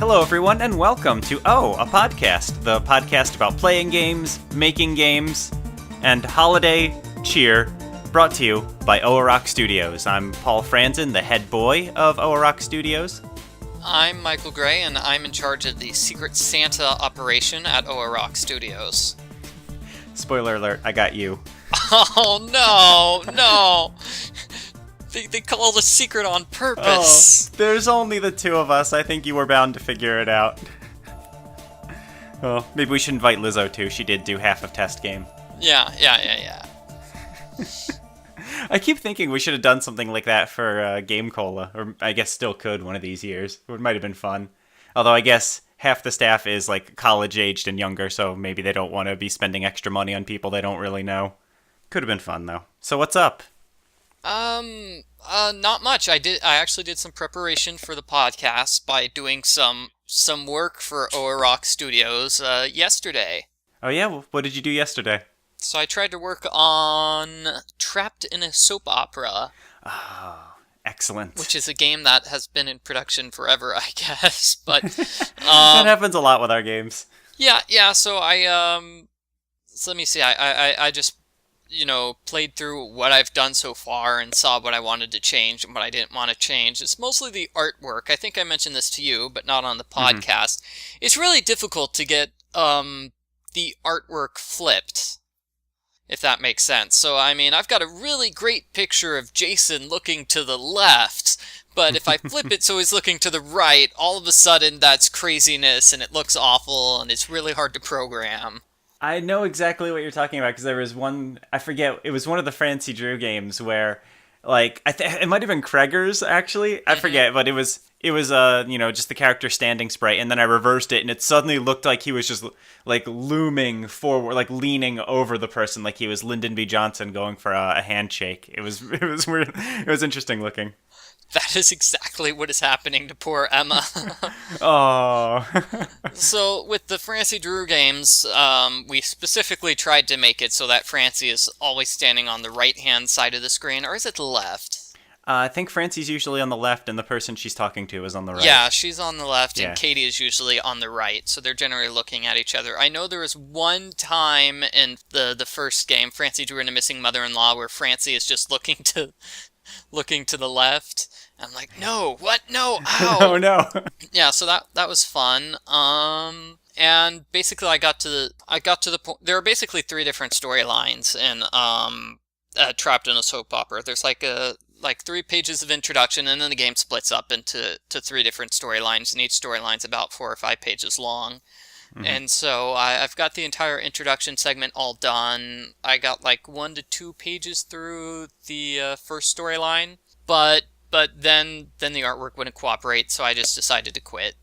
Hello, everyone, and welcome to a Podcast, the podcast about playing games, making games, and holiday cheer, brought to you by Rock Studios. I'm Paul Franzen, the head boy of Rock Studios. I'm Michael Gray, and I'm in charge of the Secret Santa operation at Rock Studios. Spoiler alert, I got you. Oh, no! They call it a secret on purpose. Oh, there's only the two of us. I think you were bound to figure it out. Well, maybe we should invite Lizzo, too. She did do half of Test Game. Yeah. I keep thinking we should have done something like that for GameCola, or I guess still could one of these years. It might have been fun. Although I guess half the staff is like college-aged and younger, so maybe they don't want to be spending extra money on people they don't really know. Could have been fun, though. So what's up? Not much. I actually did some preparation for the podcast by doing some work for Rock Studios, yesterday. Oh yeah? What did you do yesterday? So I tried to work on Trapped in a Soap Opera. Oh, excellent. Which is a game that has been in production forever, I guess, but... that happens a lot with our games. Yeah, so so let me see, I just, played through what I've done so far and saw what I wanted to change and what I didn't want to change. It's mostly the artwork. I think I mentioned this to you, but not on the podcast. It's really difficult to get the artwork flipped, if that makes sense. So, I mean, I've got a really great picture of Jason looking to the left, but if I flip it so he's looking to the right, all of a sudden that's craziness and it looks awful and it's really hard to program. I know exactly what you're talking about, because there was one, I forget, it was one of the Francie Drew games where, like, it might have been Kreger's, actually, I forget, but it was just the character standing sprite, and then I reversed it, and it suddenly looked like he was just, like, looming forward, like, leaning over the person, like he was Lyndon B. Johnson going for a handshake. It was weird. It was interesting looking. That is exactly what is happening to poor Emma. Oh. So, with the Francie Drew games, we specifically tried to make it so that Francie is always standing on the right-hand side of the screen, or is it the left? I think Francie's usually on the left, and the person she's talking to is on the right. Yeah, she's on the left, and Katie is usually on the right, so they're generally looking at each other. I know there was one time in the first game, Francie Drew and a Missing Mother-in-Law, where Francie is just looking to the left. I'm like, no, what? No, ow! Oh, no. Yeah, so that was fun. And basically I got to the point. There are basically three different storylines in Trapped in a Soap Opera. There's like 3 pages of introduction, and then the game splits up into 3 different storylines, and each storyline's about 4 or 5 pages long. And so I've got the entire introduction segment all done. I got like 1 to 2 pages through the first storyline, but then the artwork wouldn't cooperate, so I just decided to quit.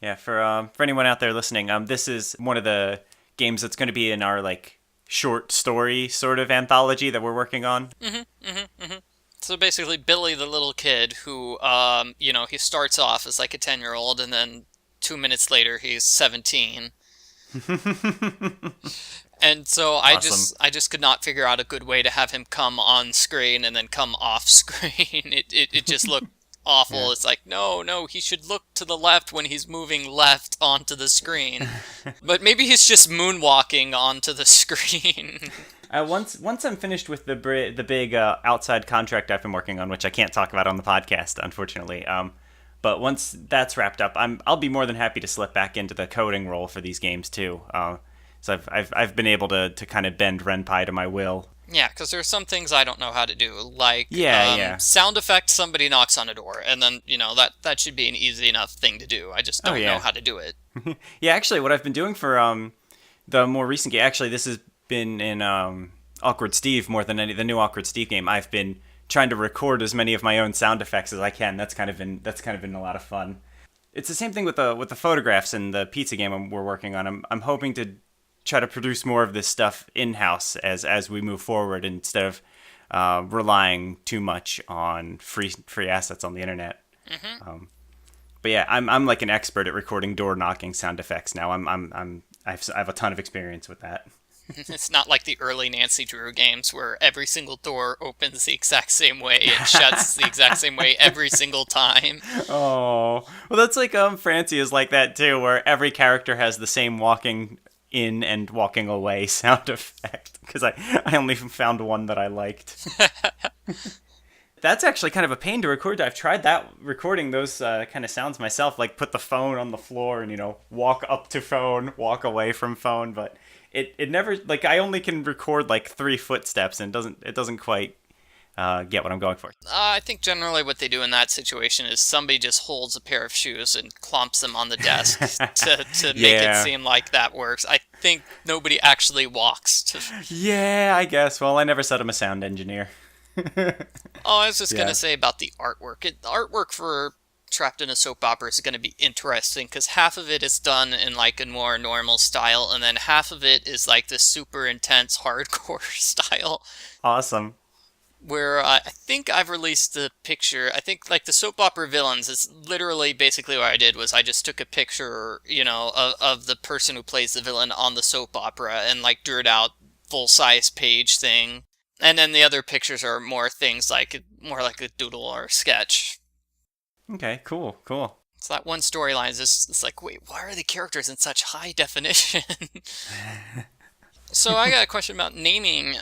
Yeah, for anyone out there listening, this is one of the games that's going to be in our like short story sort of anthology that we're working on. So basically, Billy, the little kid who, he starts off as like a 10-year-old, and then 2 minutes later he's 17. And so Awesome. I just could not figure out a good way to have him come on screen and then come off screen. It just looked awful. Yeah. It's like, no, he should look to the left when he's moving left onto the screen. But maybe he's just moonwalking onto the screen. Once I'm finished with the big outside contract I've been working on, which I can't talk about on the podcast, unfortunately. But once that's wrapped up, I'll be more than happy to slip back into the coding role for these games too. So I've been able to kind of bend Ren'Py to my will. Yeah, because there are some things I don't know how to do, like sound effect, somebody knocks on a door, and then, that should be an easy enough thing to do. I just don't know how to do it. Yeah, actually, what I've been doing for the more recent game, actually, this has been in Awkward Steve more than the new Awkward Steve game. I've been trying to record as many of my own sound effects as I can. That's kind of been a lot of fun. It's the same thing with the photographs in the pizza game we're working on. I'm hoping to try to produce more of this stuff in-house as we move forward, instead of relying too much on free assets on the internet. But yeah, I'm like an expert at recording door knocking sound effects now. I have a ton of experience with that. It's not like the early Nancy Drew games where every single door opens the exact same way and shuts the exact same way every single time. Oh, well, that's like Francie is like that too, where every character has the same walking in and walking away sound effect. Because I only found one that I liked. That's actually kind of a pain to record. I've tried that, recording those kind of sounds myself, like put the phone on the floor and, walk up to phone, walk away from phone, but it never, like, I only can record like 3 footsteps and it doesn't quite get what I'm going for. I think generally what they do in that situation is somebody just holds a pair of shoes and clomps them on the desk to make it seem like that works. I think nobody actually walks. Yeah, I guess. Well, I never said I'm a sound engineer. I was just going to say about the artwork. The artwork for Trapped in a Soap Opera is going to be interesting because half of it is done in like a more normal style and then half of it is like this super intense hardcore style. Awesome. Where I think I've released the picture. I think like the soap opera villains is literally basically what I did was I just took a picture, of the person who plays the villain on the soap opera and like drew it out full-size page thing. And then the other pictures are more things like more like a doodle or a sketch. Okay, cool. So that one storyline is just, it's like, wait, why are the characters in such high definition? So I got a question about naming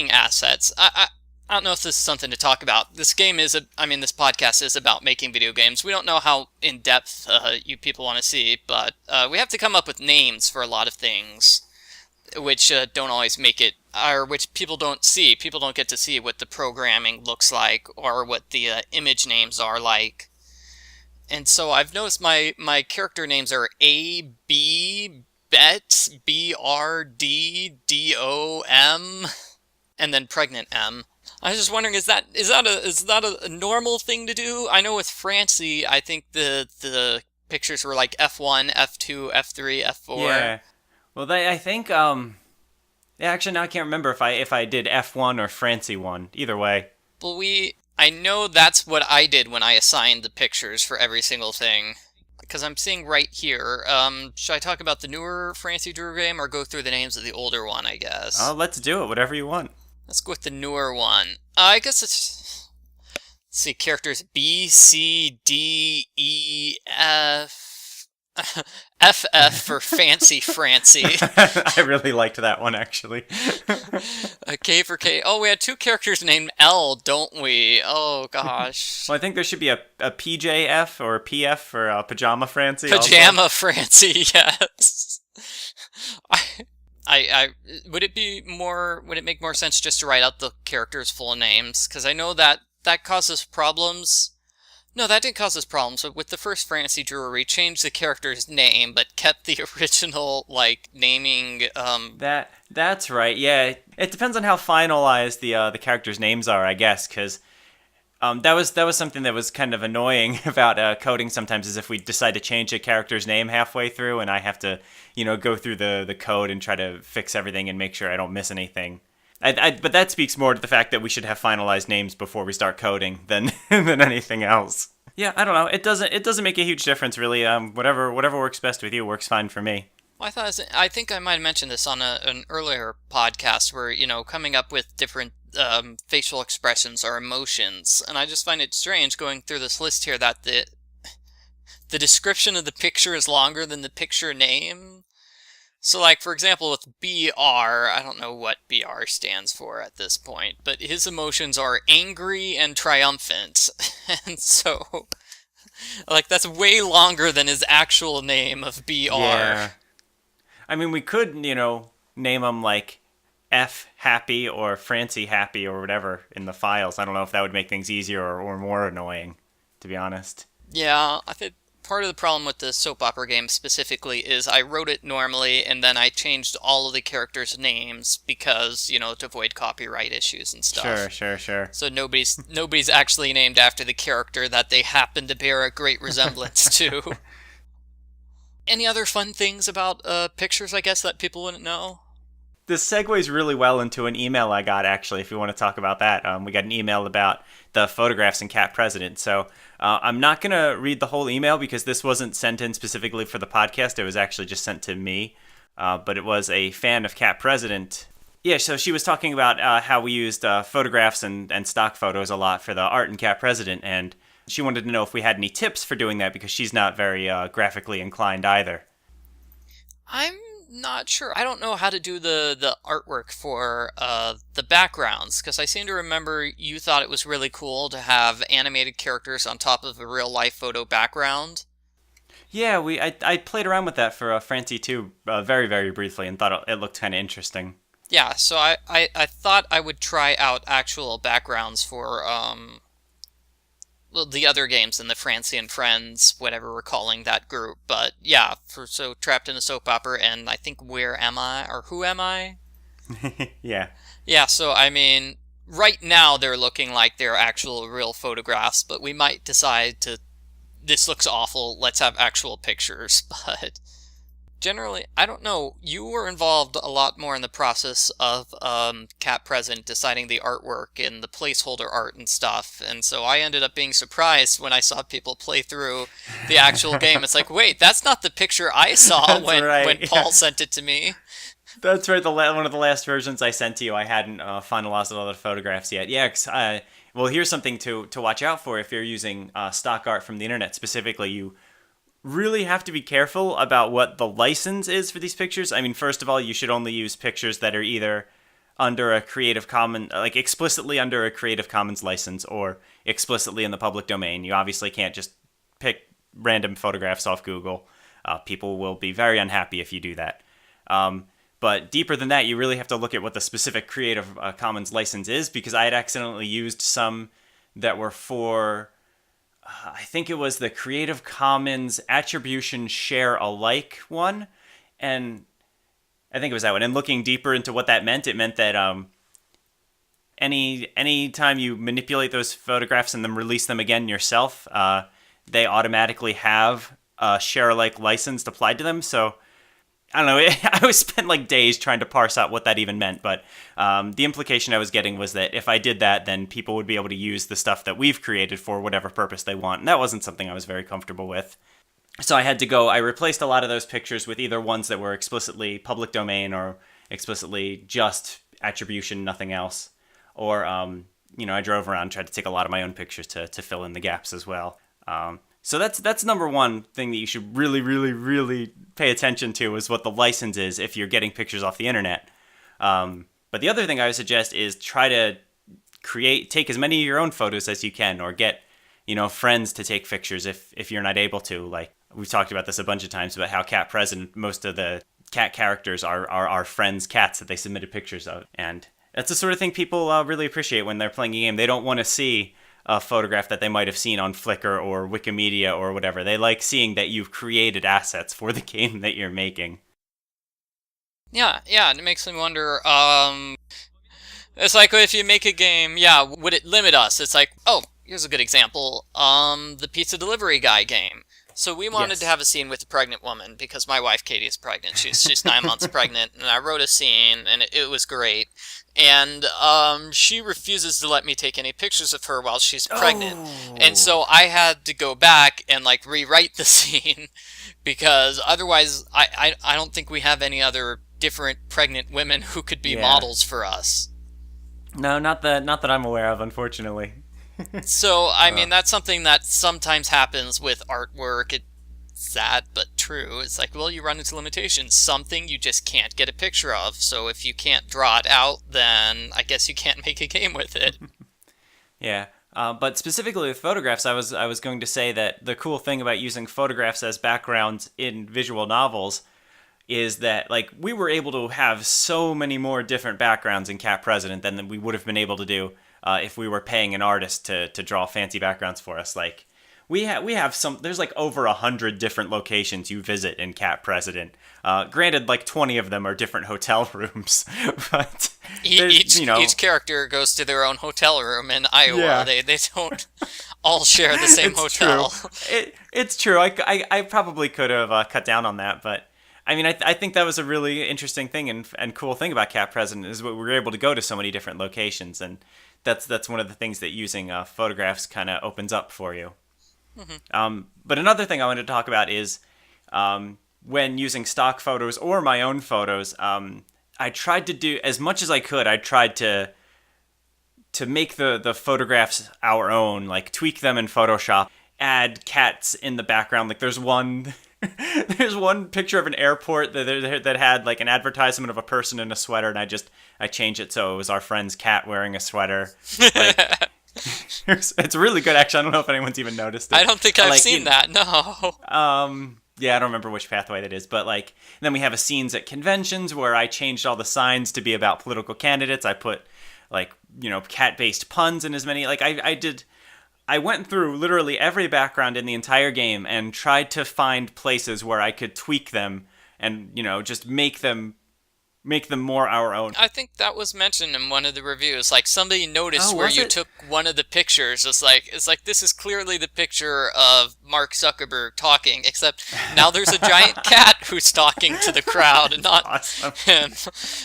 assets. I don't know if this is something to talk about. This podcast is about making video games. We don't know how in depth you people want to see, but we have to come up with names for a lot of things, which don't always make it, or which people don't see. People don't get to see what the programming looks like or what the image names are like. And so I've noticed my character names are A, B, Bet, B-R-D, D-O-M, and then Pregnant M. I was just wondering, is that a normal thing to do? I know with Francie, I think the pictures were like F1, F2, F3, F4. Yeah. Well, I think actually now I can't remember if I did F1 or Francie 1. Either way. Well, I know that's what I did when I assigned the pictures for every single thing. Because I'm seeing right here, should I talk about the newer Francie Drew game or go through the names of the older one, I guess? Oh, let's do it. Whatever you want. Let's go with the newer one. I guess it's... Let's see, characters B, C, D, E, F... FF for Fancy Francie. I really liked that one, actually. K for K. Oh, we had 2 characters named L, don't we? Oh, gosh. Well, I think there should be a PJF or a PF for Pajama Francie. Pajama also. Francie, yes. Would it make more sense just to write out the characters' full names? Because I know that causes problems. No, that didn't cause us problems. But with the first Francie Drew, we changed the character's name, but kept the original, like, naming, That's right, yeah. It depends on how finalized the characters' names are, I guess, because that was something that was kind of annoying about coding sometimes, is if we decide to change a character's name halfway through, and I have to, go through the code and try to fix everything and make sure I don't miss anything. But that speaks more to the fact that we should have finalized names before we start coding than than anything else. Yeah, I don't know. It doesn't make a huge difference really. Whatever works best with you works fine for me. Well, I think I might have mentioned this on an earlier podcast where coming up with different facial expressions or emotions, and I just find it strange going through this list here that the description of the picture is longer than the picture name. So, like, for example, with BR, I don't know what BR stands for at this point, but his emotions are angry and triumphant. And so, like, that's way longer than his actual name of BR. Yeah. I mean, we could, name him, like, F Happy or Francie Happy or whatever in the files. I don't know if that would make things easier or more annoying, to be honest. Yeah, I think part of the problem with the soap opera game specifically is I wrote it normally and then I changed all of the characters' names because, to avoid copyright issues and stuff. Sure. So nobody's actually named after the character that they happen to bear a great resemblance to. Any other fun things about pictures, I guess, that people wouldn't know? This segues really well into an email I got, actually, if you want to talk about that. We got an email about the photographs in Cat President. So I'm not going to read the whole email because this wasn't sent in specifically for the podcast. It was actually just sent to me. but it was a fan of Cat President. Yeah, so she was talking about how we used photographs and stock photos a lot for the art in Cat President, and she wanted to know if we had any tips for doing that because she's not very graphically inclined either. I'm not sure. I don't know how to do the artwork for the backgrounds, because I seem to remember you thought it was really cool to have animated characters on top of a real-life photo background. Yeah, I played around with that for Francie too, very, very briefly, and thought it looked kind of interesting. Yeah, so I thought I would try out actual backgrounds for the other games in the Francie and Friends, whatever we're calling that group. But yeah, so Trapped in a Soap Opera, and I think Where Am I? Or Who Am I? Yeah. Yeah, so I mean, right now they're looking like they're actual real photographs, but we might decide to, this looks awful, let's have actual pictures. But generally, I don't know, you were involved a lot more in the process of Cat Present deciding the artwork and the placeholder art and stuff, and so I ended up being surprised when I saw people play through the actual game. It's like, wait, that's not the picture I saw when Paul sent it to me. That's right, one of the last versions I sent to you, I hadn't finalized all the photographs yet. Yeah, well, here's something to watch out for if you're using stock art from the internet specifically. You really have to be careful about what the license is for these pictures. I mean, first of all, you should only use pictures that are either under a Creative Commons, like explicitly under a Creative Commons license or explicitly in the public domain. You obviously can't just pick random photographs off Google. People will be very unhappy if you do that. But deeper than that, you really have to look at what the specific Creative Commons license is, because I had accidentally used some that were for, I think it was the Creative Commons Attribution Share Alike one, and I think it was that one. And looking deeper into what that meant, it meant that any time you manipulate those photographs and then release them again yourself, they automatically have a Share Alike license applied to them. So I don't know, I spent like days trying to parse out what that even meant, but the implication I was getting was that if I did that, then people would be able to use the stuff that we've created for whatever purpose they want, and that wasn't something I was very comfortable with. So I replaced a lot of those pictures with either ones that were explicitly public domain or explicitly just attribution, nothing else, or, I drove around and tried to take a lot of my own pictures to fill in the gaps as well. So that's number one thing that you should really, really, really pay attention to, is what the license is if you're getting pictures off the internet. But the other thing I would suggest is try to take as many of your own photos as you can, or get, friends to take pictures if you're not able to. Like, we've talked about this a bunch of times about how Cat Present, most of the cat characters are our friends' cats that they submitted pictures of. And that's the sort of thing people really appreciate when they're playing a game. They don't want to see a photograph that they might have seen on Flickr or Wikimedia or whatever. They like seeing that you've created assets for the game that you're making. Yeah, and it makes me wonder, it's like if you make a game, would it limit us? It's like, oh, here's a good example, the pizza delivery guy game. So we wanted to have a scene with a pregnant woman, because my wife Katie is pregnant. She's 9 months pregnant, and I wrote a scene, and it was great. And she refuses to let me take any pictures of her while she's pregnant. Oh. And so I had to go back and rewrite the scene, because otherwise I don't think we have any other different pregnant women who could be models for us. No, not that I'm aware of, unfortunately. So, I mean, that's something that sometimes happens with artwork. It's sad, but true. It's like, well, you run into limitations. Something you just can't get a picture of. So if you can't draw it out, then I guess you can't make a game with it. Yeah. But specifically with photographs, I was going to say that the cool thing about using photographs as backgrounds in visual novels is that, we were able to have so many more different backgrounds in Cat President than we would have been able to do if we were paying an artist to draw fancy backgrounds for us. We have there's over 100 different locations you visit in Cat President. Granted, 20 of them are different hotel rooms, but each character goes to their own hotel room in Iowa. Yeah. They don't all share the same hotel. True. It's true. I probably could have cut down on that, but I mean, I think that was a really interesting thing and cool thing about Cat President, is we were able to go to so many different locations, and that's one of the things that using photographs kind of opens up for you. Mm-hmm. But another thing I wanted to talk about is when using stock photos or my own photos, I tried to do as much as I could. I tried to make the photographs our own, like tweak them in Photoshop, add cats in the background. Like there's one picture of an airport that had like an advertisement of a person in a sweater, and I changed it so it was our friend's cat wearing a sweater. Like, it's really good, actually. I don't know if anyone's even noticed it. I don't think I've seen that. No. Yeah, I don't remember which pathway that is, but like, then we have a scenes at conventions where I changed all the signs to be about political candidates. I put like, cat-based puns in as many, like I went through literally every background in the entire game and tried to find places where I could tweak them and, just make them more our own. I think that was mentioned in one of the reviews. Like somebody noticed where you it? took one of the pictures. It's like this is clearly the picture of Mark Zuckerberg talking, except now there's a giant cat who's talking to the crowd and not awesome. him.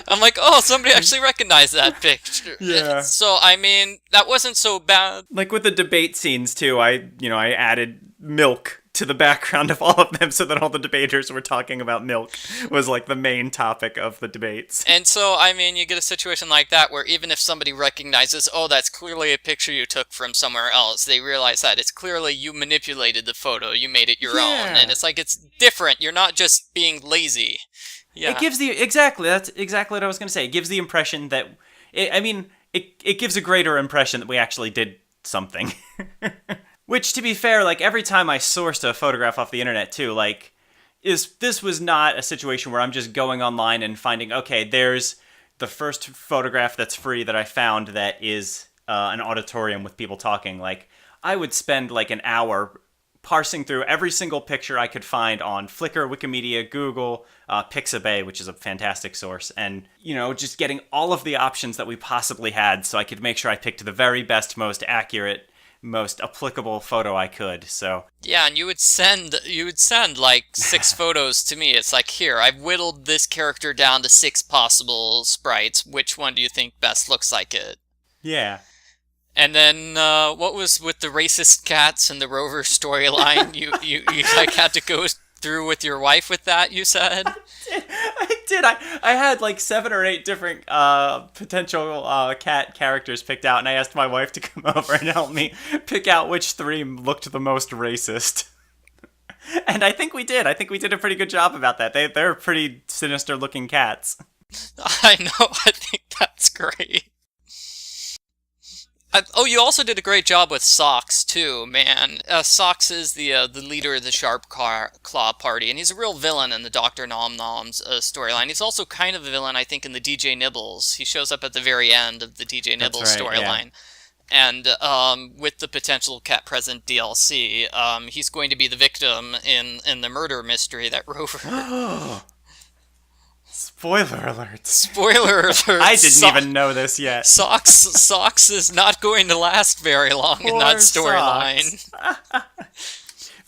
I'm like, oh, somebody actually recognized that picture. Yeah. So I mean, that wasn't so bad. Like with the debate scenes too, I added milk to the background of all of them so that all the debaters were talking about milk was like the main topic of the debates. And so, I mean, you get a situation like that where even if somebody recognizes, oh, that's clearly a picture you took from somewhere else, they realize that it's clearly you manipulated the photo, you made it your own, and it's like, it's different, you're not just being lazy. Yeah. It gives that's exactly what I was going to say. It gives the impression that, it gives a greater impression that we actually did something. Which, to be fair, like, every time I sourced a photograph off the internet, too, like, this was not a situation where I'm just going online and finding, okay, there's the first photograph that's free that I found that is an auditorium with people talking. Like, I would spend, like, an hour parsing through every single picture I could find on Flickr, Wikimedia, Google, Pixabay, which is a fantastic source, and, just getting all of the options that we possibly had so I could make sure I picked the very best, most accurate, most applicable photo I could. So yeah, and you would send like 6 photos to me. It's like, here, I've whittled this character down to 6 possible sprites. Which one do you think best looks like it? Yeah. And then what was with the racist cats and the Rover storyline? you like had to go through with your wife with that, you said? I did. I had like 7 or 8 different potential cat characters picked out, and I asked my wife to come over and help me pick out which 3 looked the most racist. And I think we did. I think we did a pretty good job about that. They're pretty sinister looking cats. I know. I think that's great. You also did a great job with Socks, too, man. Socks is the leader of the Sharp Claw Party, and he's a real villain in the Dr. Nom Nom's storyline. He's also kind of a villain, I think, in the DJ Nibbles. He shows up at the very end of the DJ Nibbles storyline. Yeah. And with the potential Cat Present DLC, he's going to be the victim in the murder mystery that Rover... Spoiler alert. Spoiler alert. I didn't even know this yet. Socks is not going to last very long in that storyline.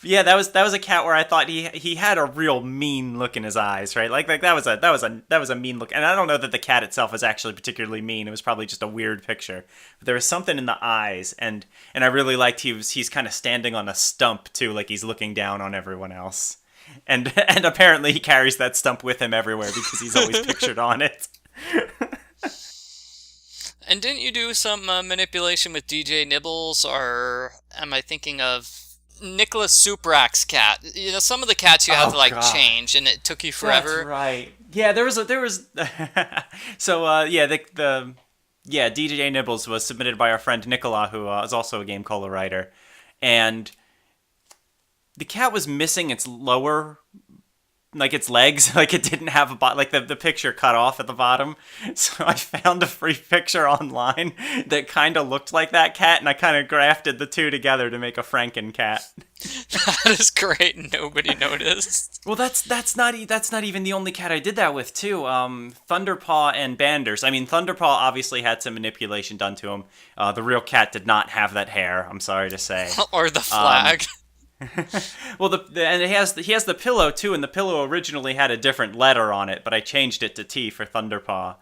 Yeah, that was a cat where I thought he had a real mean look in his eyes, right? Like that was a mean look. And I don't know that the cat itself was actually particularly mean. It was probably just a weird picture. But there was something in the eyes, and I really liked he's kind of standing on a stump too, like he's looking down on everyone else. And apparently he carries that stump with him everywhere because he's always pictured on it. And didn't you do some manipulation with DJ Nibbles, or am I thinking of Nicholas Suprak's cat? Some of the cats you had to change, and it took you forever. That's right. Yeah, there was. So DJ Nibbles was submitted by our friend Nicola, who is also a GameCola writer, and the cat was missing its lower, like its legs, like it didn't have a like the picture cut off at the bottom. So I found a free picture online that kind of looked like that cat, and I kind of grafted the 2 together to make a Frankencat. That is great. Nobody noticed. Well, that's not even the only cat I did that with too. Thunderpaw and Banders. I mean, Thunderpaw obviously had some manipulation done to him. The real cat did not have that hair, I'm sorry to say. Or the flag. Well, and he has the pillow too, and the pillow originally had a different letter on it, but I changed it to T for Thunderpaw.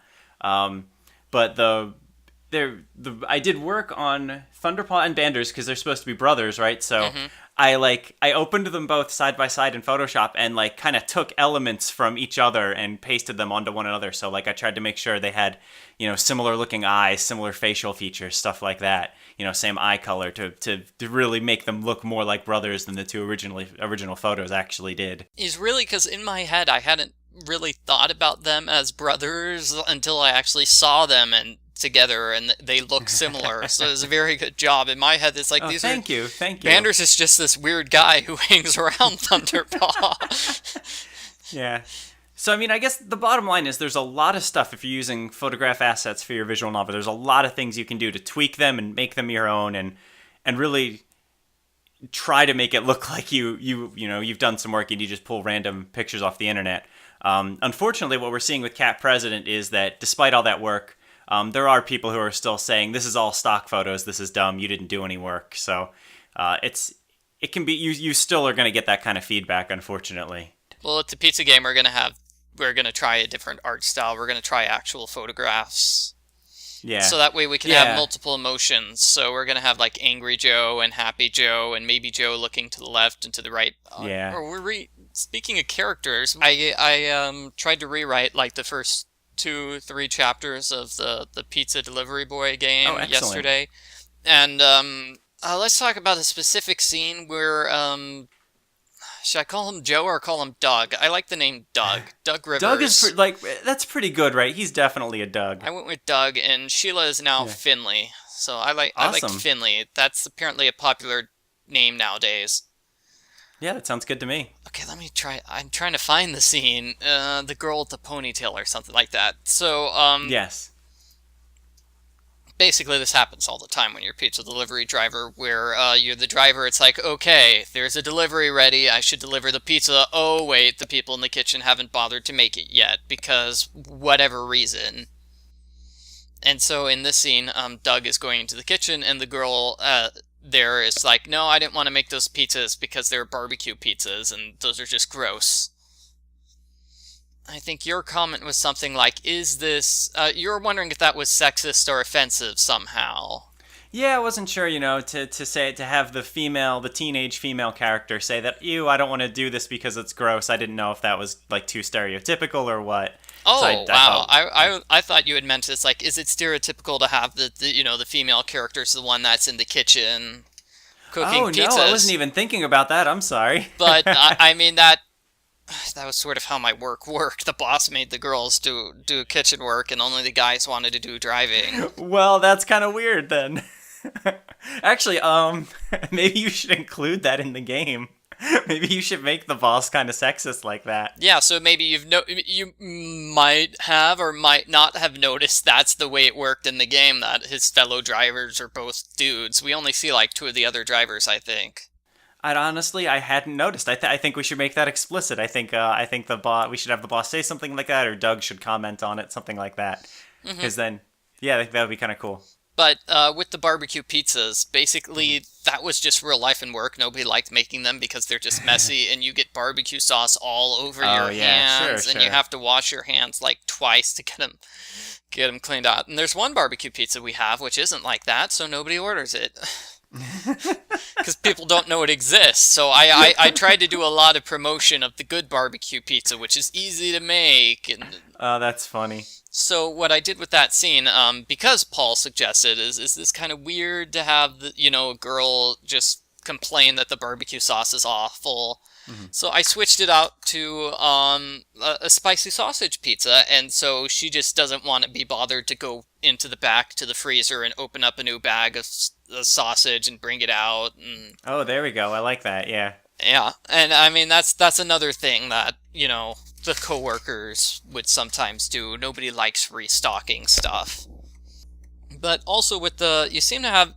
But I did work on Thunderpaw and Banders because they're supposed to be brothers, right? So I opened them both side by side in Photoshop and like kind of took elements from each other and pasted them onto one another. So like I tried to make sure they had, similar looking eyes, similar facial features, stuff like that. Same eye color to really make them look more like brothers than the two original photos actually did. Is really because in my head I hadn't really thought about them as brothers until I actually saw them and together, and they look similar. So it was a very good job. In my head, it's like thank you. Manders is just this weird guy who hangs around Thunderpaw. Yeah. So, I mean, I guess the bottom line is there's a lot of stuff if you're using photograph assets for your visual novel. There's a lot of things you can do to tweak them and make them your own and really try to make it look like you've done some work and you just pull random pictures off the internet. Unfortunately, what we're seeing with Cat President is that despite all that work, there are people who are still saying, this is all stock photos, this is dumb, you didn't do any work. So it can be, you still are going to get that kind of feedback, unfortunately. Well, at the pizza game, we're going to try a different art style. We're going to try actual photographs. Yeah. So that way we can have multiple emotions. So we're going to have like Angry Joe and Happy Joe and maybe Joe looking to the left and to the right. Speaking of characters, I tried to rewrite like the first 2-3 chapters of the pizza delivery boy game yesterday. And let's talk about a specific scene where should I call him Joe or call him Doug? I like the name Doug. Doug Rivers. Doug is that's pretty good, right? He's definitely a Doug. I went with Doug, and Sheila is now Finley. So I like Finley. That's apparently a popular name nowadays. Yeah, that sounds good to me. Okay, let me try. I'm trying to find the scene. The girl with the ponytail or something like that. So, yes. Basically, this happens all the time when you're a pizza delivery driver, where you're the driver. It's like, okay, there's a delivery ready. I should deliver the pizza. Oh, wait, the people in the kitchen haven't bothered to make it yet because whatever reason. And so in this scene, Doug is going into the kitchen, and the girl there is like, no, I didn't want to make those pizzas because they're barbecue pizzas, and those are just gross. I think your comment was something like, is this... you were wondering if that was sexist or offensive somehow. Yeah, I wasn't sure, to have the teenage female character say that, ew, I don't want to do this because it's gross. I didn't know if that was, like, too stereotypical or what. Oh, so wow. I thought you had meant it's like, is it stereotypical to have the female character's the one that's in the kitchen cooking pizzas? Oh, no, I wasn't even thinking about that. I'm sorry. But, I mean, that was sort of how my work worked. The boss made the girls do kitchen work, and only the guys wanted to do driving. Well, that's kind of weird, then. Actually, maybe you should include that in the game. Maybe you should make the boss kind of sexist like that. Yeah, so maybe you might have or might not have noticed that's the way it worked in the game, that his fellow drivers are both dudes. We only see, like, 2 of the other drivers, I think. I hadn't noticed. I think we should make that explicit. I think we should have the boss say something like that, or Doug should comment on it, something like that. Because then, yeah, that would be kind of cool. But with the barbecue pizzas, basically that was just real life and work. Nobody liked making them because they're just messy, and you get barbecue sauce all over your hands, and you have to wash your hands like twice to get them cleaned out. And there's one barbecue pizza we have which isn't like that, so nobody orders it. Because people don't know it exists. So I tried to do a lot of promotion of the good barbecue pizza, which is easy to make. And that's funny. so what I did with that scene, because Paul suggested, is this kind of weird to have a girl just complain that the barbecue sauce is awful. So I switched it out to a spicy sausage pizza, and so she just doesn't want to be bothered to go into the back to the freezer and open up a new bag of sausage and bring it out. And, oh, there we go. I like that, yeah. Yeah, and I mean, that's another thing that, the coworkers would sometimes do. Nobody likes restocking stuff. But also with you seem to have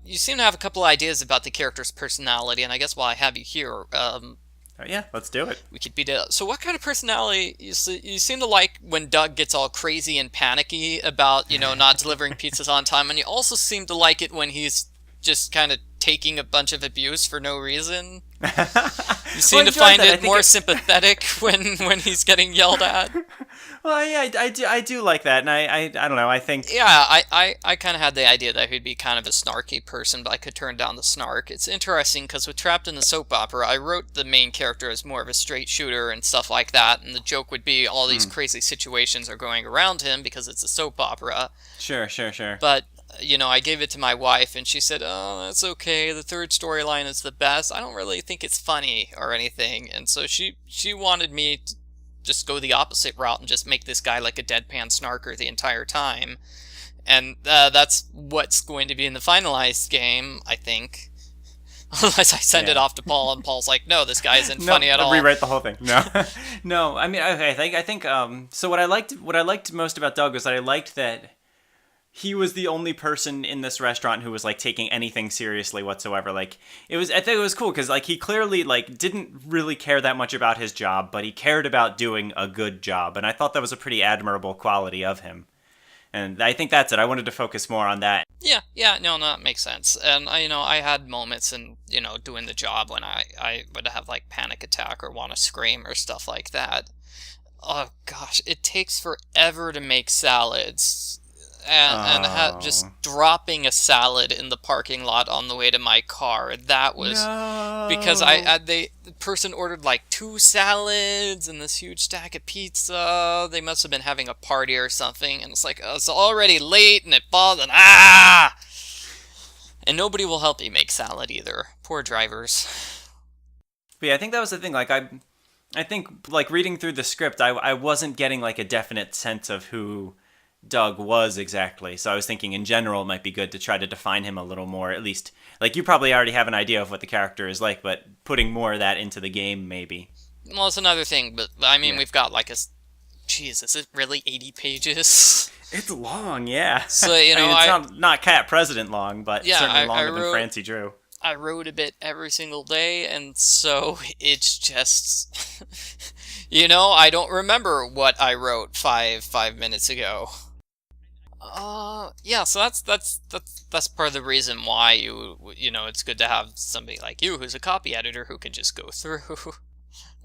a couple ideas about the character's personality, and I guess while I have you here, yeah, let's do it. we could be so what kind of personality you seem to like when Doug gets all crazy and panicky about, not delivering pizzas on time, and you also seem to like it when he's just kind of taking a bunch of abuse for no reason. You Well, seem to find it more sympathetic when he's getting yelled at. Well, yeah, I do like that, and I don't know, I think... Yeah, I kind of had the idea that he'd be kind of a snarky person, but I could turn down the snark. It's interesting, because with Trapped in the Soap Opera, I wrote the main character as more of a straight shooter and stuff like that, and the joke would be all these crazy situations are going around him because it's a soap opera. Sure. But, you know, I gave it to my wife, and she said, oh, that's okay, the third storyline is the best, I don't really think it's funny or anything, and so she wanted me to just go the opposite route and just make this guy like a deadpan snarker the entire time. And that's what's going to be in the finalized game, I think. Unless I send it off to Paul, and Paul's like, no, this guy isn't funny at all. Rewrite the whole thing. No. No, I mean, I think so what I liked most about Doug was that I liked that he was the only person in this restaurant who was like taking anything seriously whatsoever. Like I think it was cool because like he clearly like didn't really care that much about his job, but he cared about doing a good job, and I thought that was a pretty admirable quality of him. And I think that's it. I wanted to focus more on that. Yeah, no, that makes sense. And I had moments in doing the job when I would have like panic attack or want to scream or stuff like that. Oh gosh, it takes forever to make salads. And just dropping a salad in the parking lot on the way to my car. That was because the person ordered like 2 salads and this huge stack of pizza. They must have been having a party or something, and it's like it's already late and it falls and and nobody will help you make salad either. Poor drivers. But yeah, I think that was the thing. Like I think like reading through the script, I wasn't getting like a definite sense of who Doug was exactly, so I was thinking in general it might be good to try to define him a little more, at least. Like, you probably already have an idea of what the character is like, but putting more of that into the game, maybe. Well, it's another thing, but I mean, we've got like Jeez, is it really 80 pages? It's long, yeah. So, it's not Cat President long, but certainly longer than Francie Drew. I wrote a bit every single day, and so it's just... I don't remember what I wrote five minutes ago. Yeah, so that's part of the reason why it's good to have somebody like you who's a copy editor who can just go through.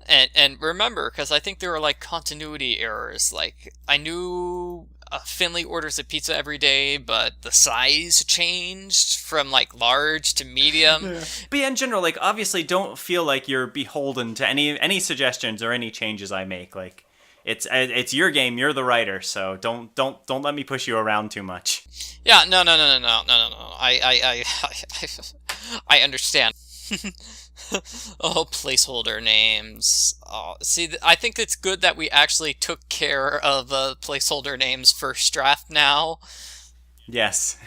And remember, because I think there are like continuity errors. Like, I knew Finley orders a pizza every day, but the size changed from like large to medium. Yeah. But yeah, in general, like, obviously don't feel like you're beholden to any suggestions or any changes I make. Like, it's your game, you're the writer, so don't let me push you around too much. Yeah, no. I understand. Oh, placeholder names. Oh, see, I think it's good that we actually took care of placeholder names first draft now. Yes.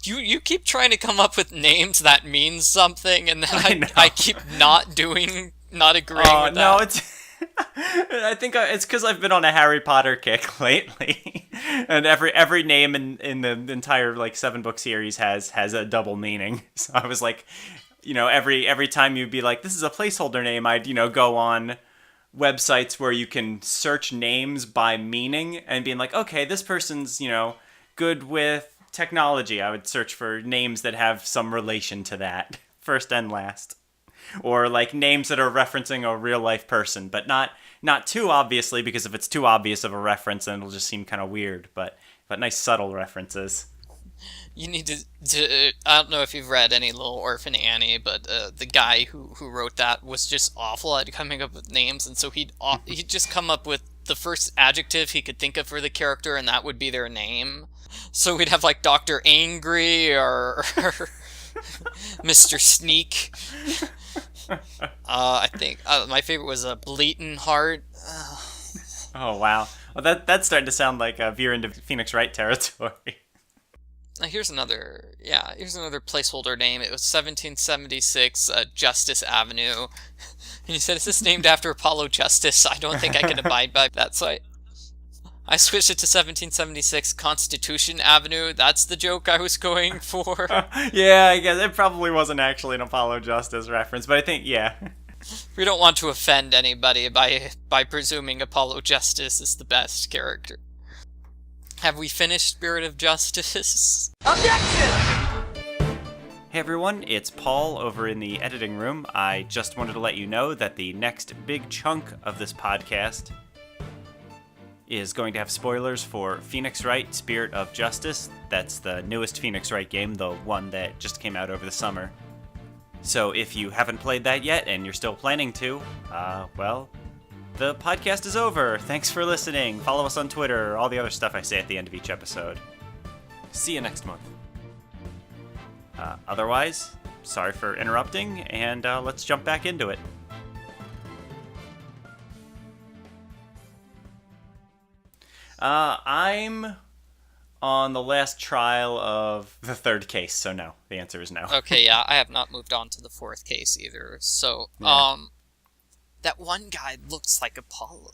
You keep trying to come up with names that mean something, and then I keep not agreeing with that. No, I think it's because I've been on a Harry Potter kick lately, and every name in the entire like 7-book series has a double meaning. So I was like, every time you'd be like, this is a placeholder name, I'd go on websites where you can search names by meaning and being like, okay, this person's good with technology. I would search for names that have some relation to that, first and last. Or like names that are referencing a real life person, but not too obviously, because if it's too obvious of a reference, then it'll just seem kind of weird. But nice subtle references. You need to I don't know if you've read any Little Orphan Annie, but the guy who wrote that was just awful at coming up with names, and so he'd just come up with the first adjective he could think of for the character, and that would be their name. So we'd have like Dr. Angry or Mr. Sneak. I think my favorite was a Bleatin' Heart. Oh wow! Well, that's starting to sound like veer into Phoenix Wright territory. Here's another placeholder name. It was 1776 Justice Avenue. And he said, "Is this named after Apollo Justice?" I don't think I can abide by that, so I switched it to 1776 Constitution Avenue. That's the joke I was going for. Yeah, I guess it probably wasn't actually an Apollo Justice reference, but I think, yeah. We don't want to offend anybody by presuming Apollo Justice is the best character. Have we finished Spirit of Justice? Objection! Hey everyone, it's Paul over in the editing room. I just wanted to let you know that the next big chunk of this podcast is going to have spoilers for Phoenix Wright, Spirit of Justice. That's the newest Phoenix Wright game, the one that just came out over the summer. So if you haven't played that yet and you're still planning to, well, the podcast is over. Thanks for listening. Follow us on Twitter, all the other stuff I say at the end of each episode. See you next month. Otherwise, sorry for interrupting, and let's jump back into it. I'm on the last trial of the third case, so no. The answer is no. Okay, yeah, I have not moved on to the fourth case either. So, that one guy looks like Apollo's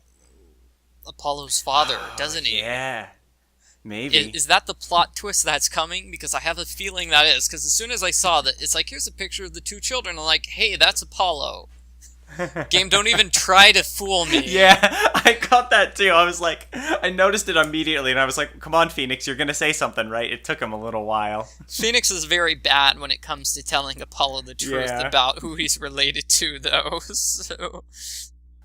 father, doesn't he? Yeah. Maybe. Is that the plot twist that's coming? Because I have a feeling that is. Because as soon as I saw that, it's like, here's a picture of the two children. I'm like, hey, that's Apollo. Game, don't even try to fool me. Yeah, I caught that too. I was like, I noticed it immediately, and I was like, come on, Phoenix, you're going to say something, right? It took him a little while. Phoenix is very bad when it comes to telling Apollo the truth about who he's related to, though. So.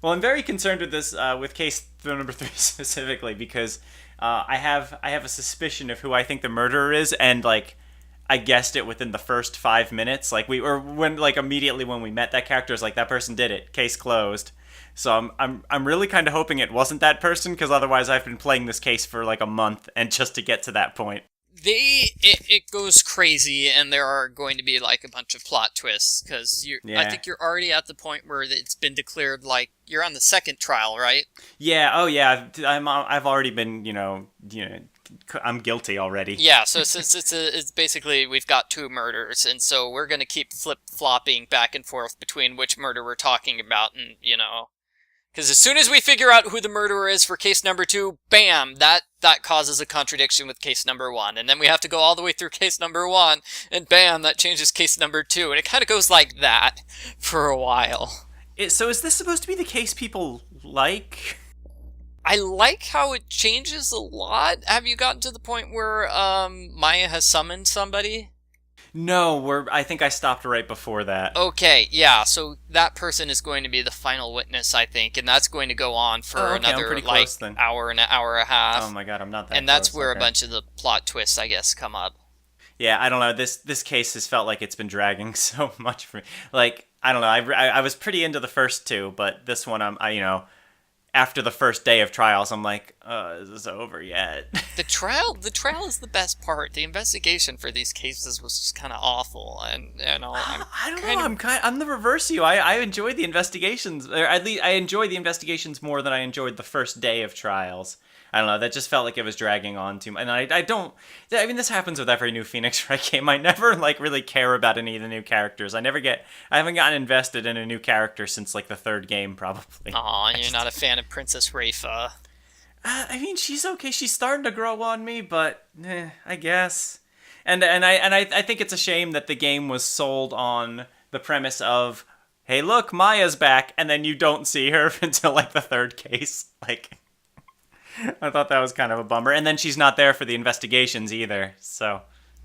Well, I'm very concerned with this, with case number 3 specifically, because I have a suspicion of who I think the murderer is, and like I guessed it within the first 5 minutes. Immediately when we met that character, it's like that person did it. Case closed. So I'm really kind of hoping it wasn't that person, because otherwise I've been playing this case for like a month, and just to get to that point. It goes crazy, and there are going to be like a bunch of plot twists, because I think you're already at the point where it's been declared like you're on the second trial, right? Yeah. Oh yeah. I've already been I'm guilty already. Yeah. So it's basically we've got two murders, and so we're gonna keep flip-flopping back and forth between which murder we're talking about, and because as soon as we figure out who the murderer is for case number 2, bam, that causes a contradiction with case number 1. And then we have to go all the way through case number 1, and bam, that changes case number 2. And it kind of goes like that for a while. So is this supposed to be the case people like? I like how it changes a lot. Have you gotten to the point where Maya has summoned somebody? No, I think I stopped right before that. Okay, yeah, so that person is going to be the final witness, I think, and that's going to go on for another, hour and an hour and a half. Oh my god, I'm not that And that's where a bunch of the plot twists, I guess, come up. Yeah, I don't know, this case has felt like it's been dragging so much for me. Like, I don't know, I was pretty into the first 2, but this one, after the first day of trials, I'm like, is this over yet? The trial is the best part. The investigation for these cases was just kind of awful, and I don't know. I'm the reverse of you. I enjoy the investigations, or at least I enjoy the investigations more than I enjoyed the first day of trials. I don't know, that just felt like it was dragging on too much. And I mean, this happens with every new Phoenix Wright game. I never, really care about any of the new characters. I haven't gotten invested in a new character since, the third game, probably. Aw, you're not a fan of Princess Rafa. I mean, she's okay. She's starting to grow on me, but, I guess. And I think it's a shame that the game was sold on the premise of, hey, look, Maya's back, and then you don't see her until, the third case. I thought that was kind of a bummer. And then she's not there for the investigations either, so.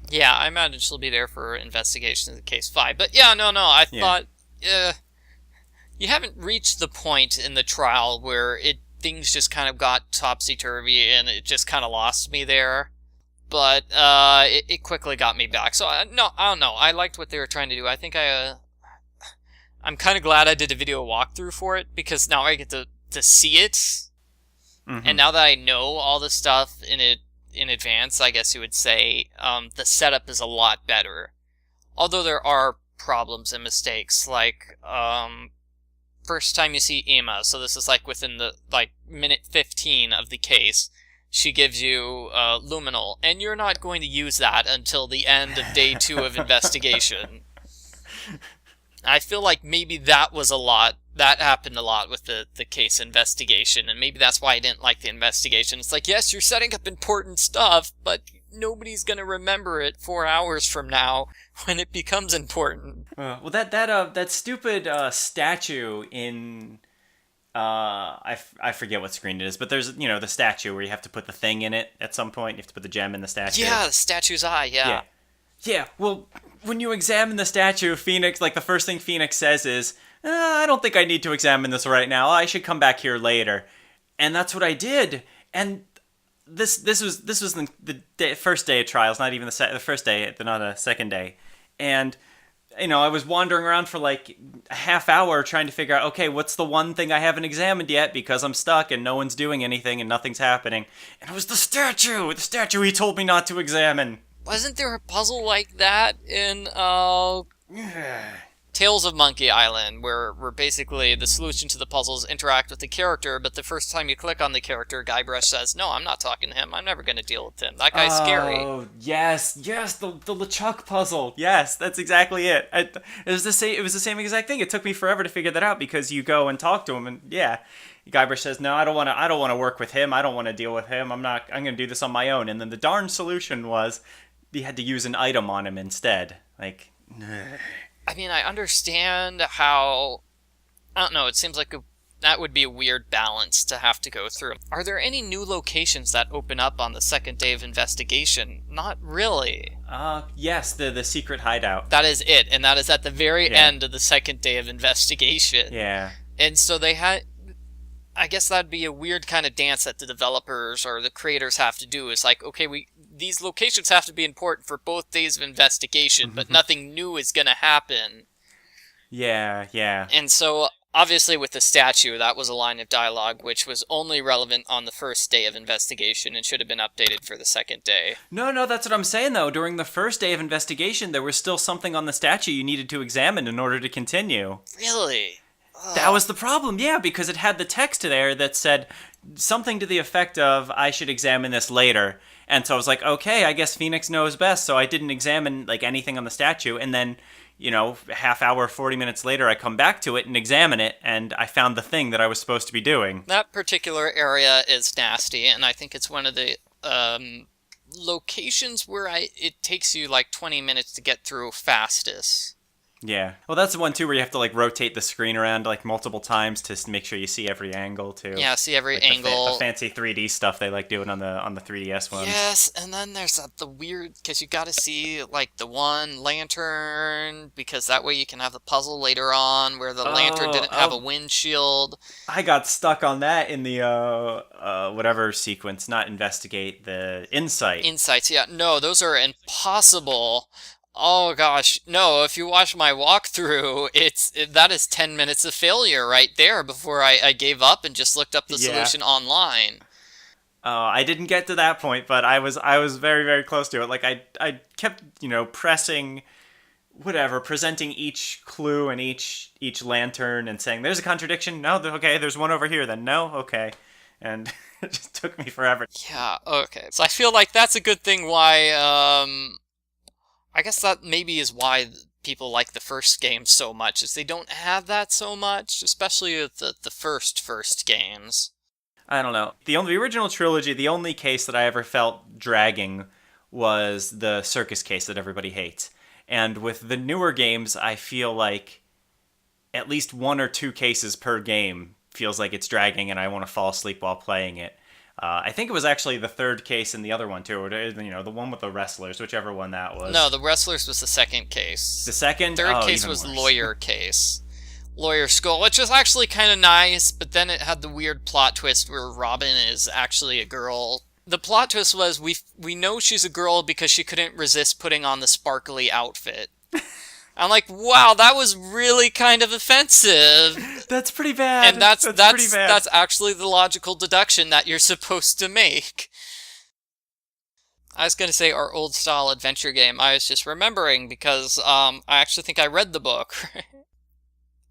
Yeah, I imagine she'll be there for investigations in case 5. But yeah, no, I thought, you haven't reached the point in the trial where things just kind of got topsy-turvy and it just kind of lost me there. But it quickly got me back. So, I don't know. I liked what they were trying to do. I think I'm kind of glad I did a video walkthrough for it, because now I get to see it. Mm-hmm. And now that I know all the stuff in advance, I guess you would say, the setup is a lot better. Although there are problems and mistakes, first time you see Emma, so this is within the minute 15 of the case, she gives you luminol, and you're not going to use that until the end of day 2 of investigation. I feel like maybe that happened a lot with the case investigation, and maybe that's why I didn't like the investigation. It's yes, you're setting up important stuff, but nobody's gonna remember it 4 hours from now when it becomes important. Well, that stupid statue in I forget what screen it is, but there's the statue where you have to put the thing in it at some point. You have to put the gem in the statue. Yeah, the statue's eye. Yeah. Yeah, well, when you examine the statue, Phoenix, like, the first thing Phoenix says is, I don't think I need to examine this right now. I should come back here later. And that's what I did. And this was the first day of trials, not even the first day, not a second day. And, I was wandering around for like a half hour trying to figure out, okay, what's the one thing I haven't examined yet because I'm stuck and no one's doing anything and nothing's happening. And it was the statue he told me not to examine. Wasn't there a puzzle like that in Tales of Monkey Island, where basically the solution to the puzzles interact with the character, but the first time you click on the character, Guybrush says, "No, I'm not talking to him. I'm never going to deal with him. That guy's scary." Oh, yes, the LeChuck puzzle. Yes, that's exactly it. It was the same exact thing. It took me forever to figure that out because you go and talk to him, and yeah, Guybrush says, "No, I don't want to work with him. I don't want to deal with him. I'm going to do this on my own." And then the darn solution was you had to use an item on him instead. Like, I mean, I understand how, I don't know, it seems like that would be a weird balance to have to go through. Are there any new locations that open up on the second day of investigation? Not really. Yes, the secret hideout. That is it, and that is at the very end of the second day of investigation. Yeah. And so they had, I guess that'd be a weird kind of dance that the developers or the creators have to do. Is like, okay, these locations have to be important for both days of investigation, but nothing new is going to happen. Yeah. And so, obviously with the statue, that was a line of dialogue which was only relevant on the first day of investigation and should have been updated for the second day. No, that's what I'm saying, though. During the first day of investigation, there was still something on the statue you needed to examine in order to continue. Really? That was the problem, yeah, because it had the text there that said something to the effect of, I should examine this later. And so I was like, okay, I guess Phoenix knows best, so I didn't examine like anything on the statue. And then, half hour, 40 minutes later, I come back to it and examine it, and I found the thing that I was supposed to be doing. That particular area is nasty, and I think it's one of the locations where it takes you like 20 minutes to get through fastest. Yeah. Well, that's the one, too, where you have to, like, rotate the screen around, like, multiple times to make sure you see every angle, too. Yeah, see every like angle. The fancy 3D stuff they like doing on the 3DS ones. Yes, and then there's the weird, because you gotta see, like, the one lantern, because that way you can have the puzzle later on, where the lantern didn't have a windshield. I got stuck on that in the, whatever sequence, not investigate, the insight. Insights, yeah. No, those are impossible. Oh gosh, no, if you watch my walkthrough, that is 10 minutes of failure right there before I gave up and just looked up the solution online. I didn't get to that point, but I was very, very close to it. Like, I kept, pressing, presenting each clue and each lantern and saying, there's a contradiction, no, okay, there's one over here, then no, okay. And it just took me forever. Yeah, okay. So I feel like that's a good thing why, I guess that maybe is why people like the first game so much, is they don't have that so much, especially with the first games. I don't know. The original trilogy, the only case that I ever felt dragging was the circus case that everybody hates. And with the newer games, I feel like at least one or two cases per game feels like it's dragging and I want to fall asleep while playing it. I think it was actually the third case in the other one, too. Or, the one with the wrestlers, whichever one that was. No, the wrestlers was the second case. The second? Third case was worse. Lawyer case. Lawyer Skull, which was actually kind of nice, but then it had the weird plot twist where Robin is actually a girl. The plot twist was we know she's a girl because she couldn't resist putting on the sparkly outfit. I'm like, wow, that was really kind of offensive. That's pretty bad. And that's pretty bad. That's actually the logical deduction that you're supposed to make. I was going to say our old style adventure game. I was just remembering because I actually think I read the book.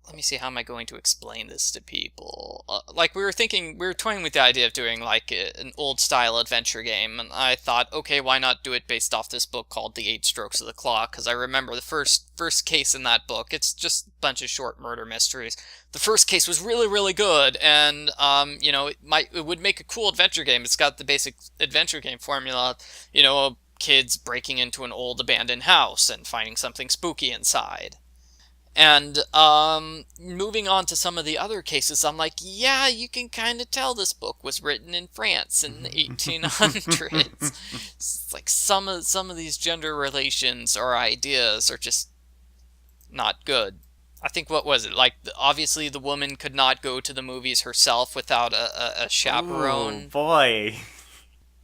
Let me see, how am I going to explain this to people? Like, we were toying with the idea of doing, like, an old-style adventure game, and I thought, okay, why not do it based off this book called The 8 Strokes of the Clock, because I remember the first case in that book. It's just a bunch of short murder mysteries. The first case was really, really good, and, it would make a cool adventure game. It's got the basic adventure game formula, kids breaking into an old abandoned house and finding something spooky inside. And moving on to some of the other cases, I'm like, yeah, you can kind of tell this book was written in France in the 1800s. It's like some of these gender relations or ideas are just not good. I think, what was it? Like, obviously the woman could not go to the movies herself without a chaperone. Oh, boy.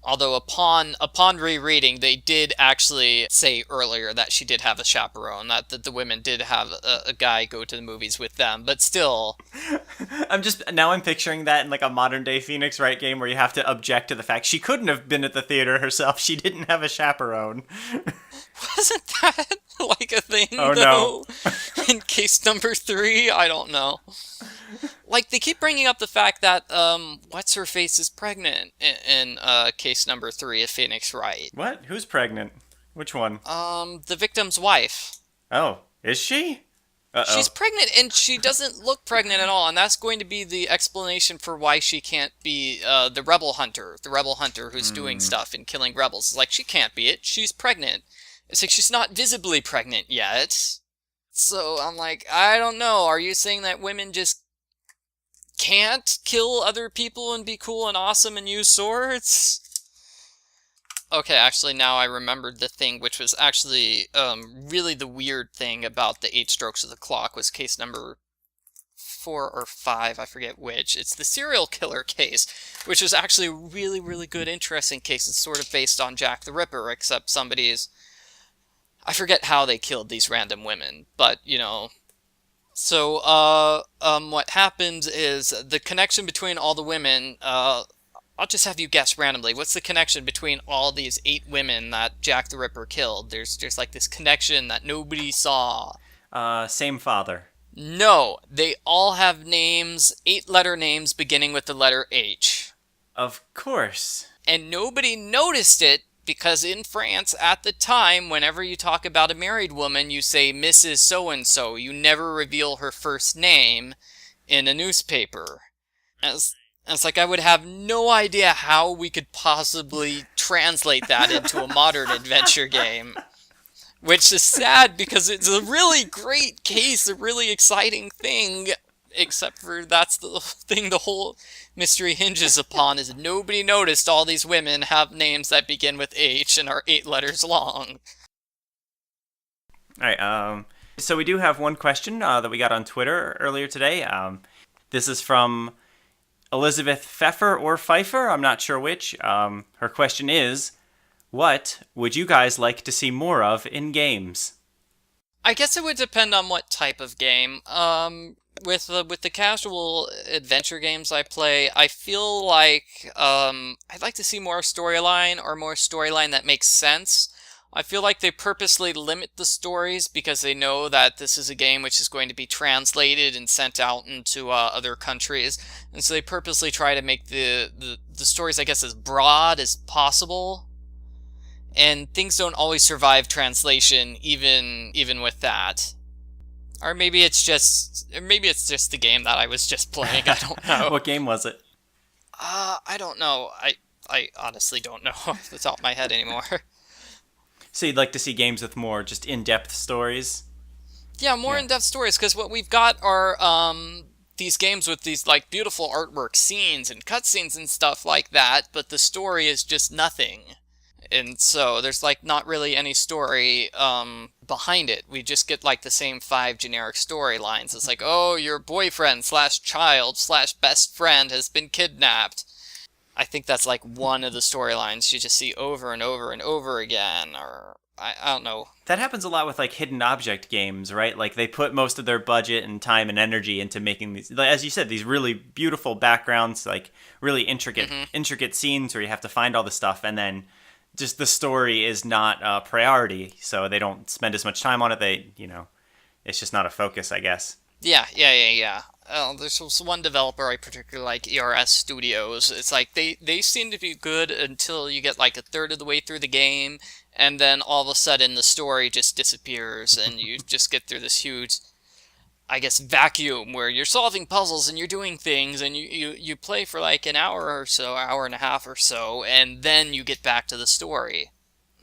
Although upon rereading, they did actually say earlier that she did have a chaperone, that the women did have a guy go to the movies with them, but still. I'm picturing that in like a modern day Phoenix Wright game where you have to object to the fact she couldn't have been at the theater herself. She didn't have a chaperone. Wasn't that like a thing, oh, though? No. In case number 3? I don't know. Like, they keep bringing up the fact that, What's-Her-Face is pregnant in case number 3 of Phoenix Wright. What? Who's pregnant? Which one? The victim's wife. Oh, is she? Uh-oh. She's pregnant, and she doesn't look pregnant at all, and that's going to be the explanation for why she can't be, the rebel hunter who's doing stuff and killing rebels. It's like, she can't be it. She's pregnant. It's like, she's not visibly pregnant yet. So, I'm like, I don't know. Are you saying that women just can't kill other people and be cool and awesome and use swords? Okay, actually, now I remembered the thing, which was actually really the weird thing about the 8 strokes of the clock, was case number 4 or 5, I forget which. It's the serial killer case, which is actually a really, really good, interesting case. It's sort of based on Jack the Ripper, except somebody's... I forget how they killed these random women, but, you know... So, what happens is the connection between all the women, I'll just have you guess randomly. What's the connection between all these 8 women that Jack the Ripper killed? There's like this connection that nobody saw. Same father. No, they all have names, 8-letter names beginning with the letter H. Of course. And nobody noticed it, because in France, at the time, whenever you talk about a married woman, you say Mrs. So-and-so. You never reveal her first name in a newspaper. And it's like, I would have no idea how we could possibly translate that into a modern adventure game. Which is sad, because it's a really great case, a really exciting thing, except for that's the thing the whole mystery hinges upon, is nobody noticed all these women have names that begin with H and are 8 letters long. Alright, so we do have one question that we got on Twitter earlier today. This is from Elizabeth Pfeffer or Pfeiffer, I'm not sure which. Her question is, what would you guys like to see more of in games? I guess it would depend on what type of game. With the casual adventure games I play, I feel like I'd like to see more storyline, or more storyline that makes sense. I feel like they purposely limit the stories because they know that this is a game which is going to be translated and sent out into other countries, and so they purposely try to make the stories, I guess, as broad as possible. And things don't always survive translation, even with that. Or maybe it's just the game that I was just playing. I don't know. What game was it? I don't know. I honestly don't know off the top of my head anymore. So you'd like to see games with more just in-depth stories? Yeah, more in-depth stories, because what we've got are these games with these like beautiful artwork scenes and cutscenes and stuff like that, but the story is just nothing. And so there's like not really any story behind it. We just get like the same 5 generic storylines. It's like, oh, your boyfriend / child / best friend has been kidnapped. I think that's like one of the storylines you just see over and over and over again, or I don't know. That happens a lot with like hidden object games, right? Like they put most of their budget and time and energy into making these, as you said, these really beautiful backgrounds, like really intricate scenes where you have to find all the stuff, and then just the story is not a priority, so they don't spend as much time on it. It's just not a focus, I guess. Yeah. There's one developer I particularly like, ERS Studios. It's like they seem to be good until you get like a third of the way through the game, and then all of a sudden the story just disappears, and you just get through this huge, I guess, vacuum where you're solving puzzles and you're doing things, and you play for like an hour or so, hour and a half or so, and then you get back to the story.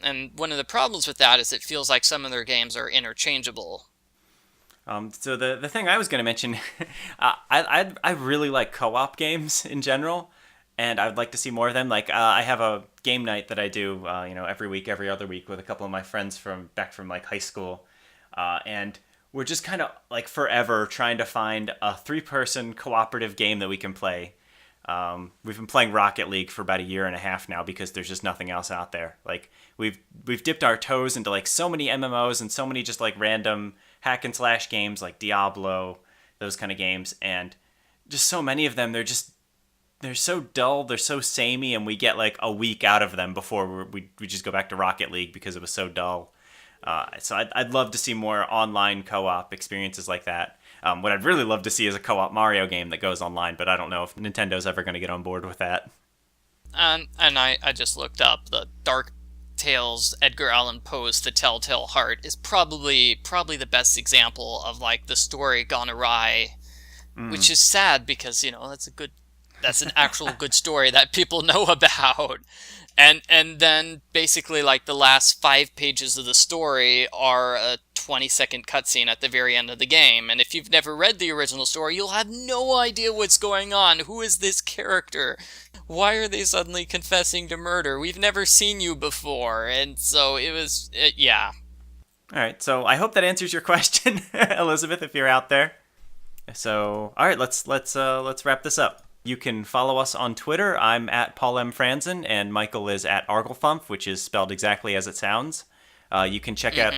And one of the problems with that is it feels like some of their games are interchangeable. So the thing I was going to mention, I really like co-op games in general, and I'd like to see more of them. Like I have a game night that I do, every week, every other week with a couple of my friends from like high school, and we're just kind of like forever trying to find a 3-person cooperative game that we can play. We've been playing Rocket League for about a year and a half now because there's just nothing else out there. Like we've dipped our toes into like so many MMOs and so many just like random hack and slash games like Diablo, those kind of games, and just so many of them they're so dull, they're so samey, and we get like a week out of them before we just go back to Rocket League because it was so dull. So I'd love to see more online co-op experiences like that. What I'd really love to see is a co-op Mario game that goes online, but I don't know if Nintendo's ever going to get on board with that. And I just looked up the Dark Tales Edgar Allan Poe's The Telltale Heart is probably the best example of like the story gone awry, which is sad because that's an actual good story that people know about. And then basically like the last 5 pages of the story are a 20-second cutscene at the very end of the game. And if you've never read the original story, you'll have no idea what's going on. Who is this character? Why are they suddenly confessing to murder? We've never seen you before. And so yeah. All right, so I hope that answers your question, Elizabeth, if you're out there. So, all right, let's wrap this up. You can follow us on Twitter. I'm at Paul M. Franzen, and Michael is at Arglethump, which is spelled exactly as it sounds. You can check out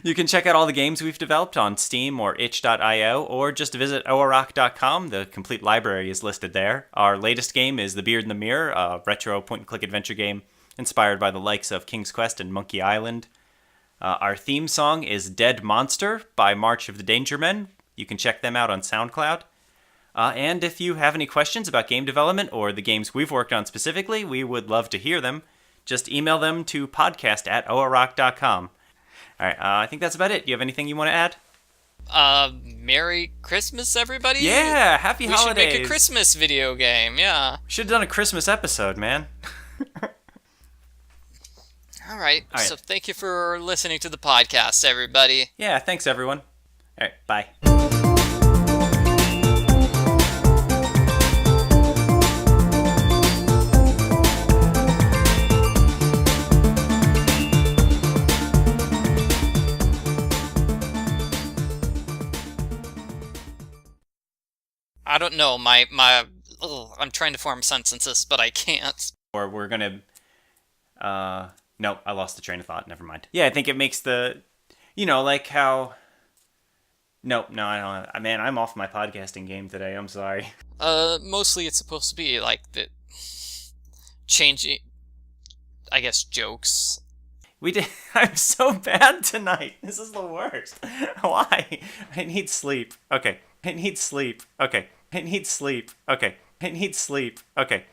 you can check out all the games we've developed on Steam or itch.io, or just visit oarock.com. The complete library is listed there. Our latest game is The Beard in the Mirror, a retro point-and-click adventure game inspired by the likes of King's Quest and Monkey Island. Our theme song is Dead Monster by March of the Danger Men. You can check them out on SoundCloud. And if you have any questions about game development or the games we've worked on specifically, we would love to hear them. Just email them to podcast@oarock.com. All right, I think that's about it. Do you have anything you want to add? Merry Christmas, everybody! Yeah, happy holidays! We should make a Christmas video game, yeah. Should have done a Christmas episode, man. All right, so thank you for listening to the podcast, everybody. Yeah, thanks, everyone. All right, bye. I don't know, I'm trying to form sentences, but I can't. Or we're gonna, nope, I lost the train of thought, never mind. Yeah, I think it makes like how, nope, no, I don't, man, I'm off my podcasting game today, I'm sorry. Mostly it's supposed to be, like, the changing, I guess, jokes. I'm so bad tonight, this is the worst. Why? I need sleep. Okay. I need sleep. Okay. I need sleep. Okay. I need sleep. Okay.